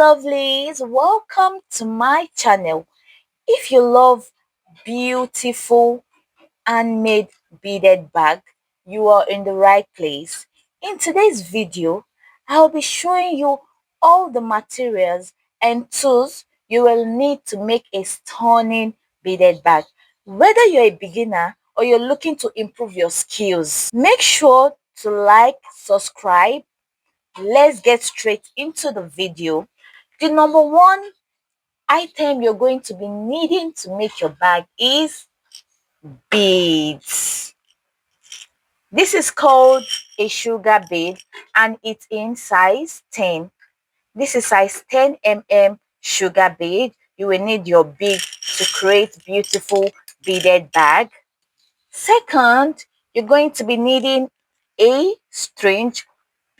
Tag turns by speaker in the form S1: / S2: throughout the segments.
S1: lovelies, welcome to my channel. If you love beautiful handmade beaded bag, you are in the right place. In today's video, I'll be showing you all the materials and tools you will need to make a stunning beaded bag. Whether you're a beginner or you're looking to improve your skills, make sure to like, subscribe. Let's get straight into the video. The number one item you're going to be needing to make your bag is beads. This is called a sugar bead and it's in size 10. This is size 10 mm sugar bead. You will need your bead to create beautiful beaded bag. Second, you're going to be needing a string.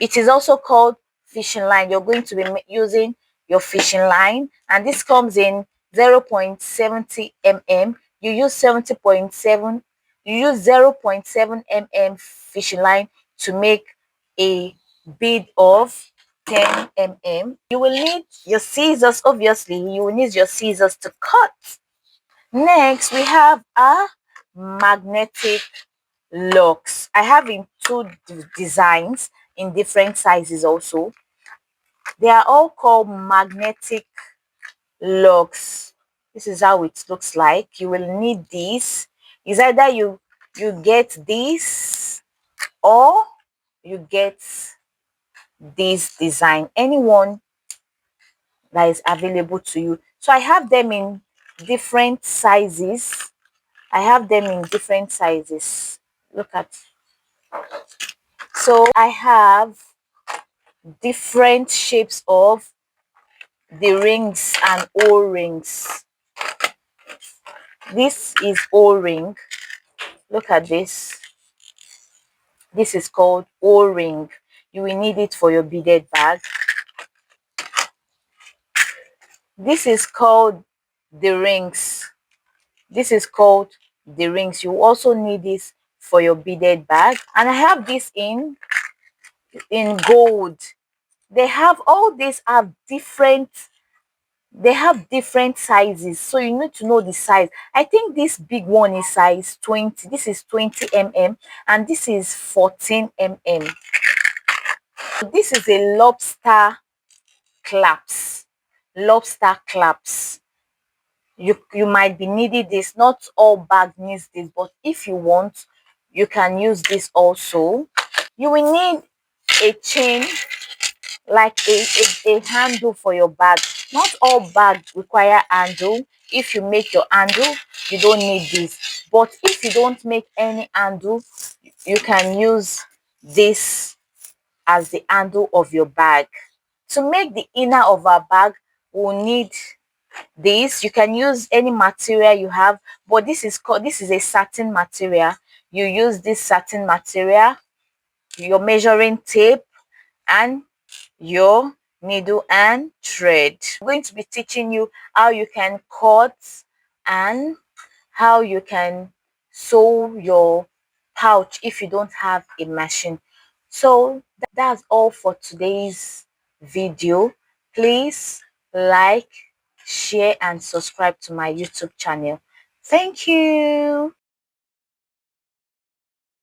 S1: It is also called fishing line. You're going to be using your fishing line, and this comes in 0.70 mm. You use 70.7, you use 0.7 mm fishing line to make a bead of 10 mm. You will need your scissors, obviously. You will need your scissors to cut. Next, we have a magnetic locks. I have in two designs in different sizes also. They are all called magnetic locks. This is how it looks like. You will need this. It's either you get this or you get this design, anyone that is available to you. So I have them in different sizes. I have them in different sizes. Look at. So I have different shapes of the rings and O-rings. This is O-ring. Look at this. This is called O-ring. You will need it for your beaded bag. This is called the rings. This is called the rings. You also need this for your beaded bag. And I have this in gold. They have all these have different sizes, so you need to know the size. I think this big one is size 20. This is 20 mm and this is 14 mm. This is a lobster clasp. Lobster clasp. You might be needing this. Not all bag needs this, but if you want, you can use this also. You will need a chain, like a handle for your bag. Not all bags require handle. If you make your handle, you don't need this. But if you don't make any handle, you can use this as the handle of your bag. To make the inner of our bag, we'll need this. You can use any material you have, but this is a satin material. You use this satin material, your measuring tape, and your needle and thread. I'm going to be teaching you how you can cut and how you can sew your pouch if you don't have a machine. So that's all for today's video. Please like, share and subscribe to my YouTube channel. Thank you.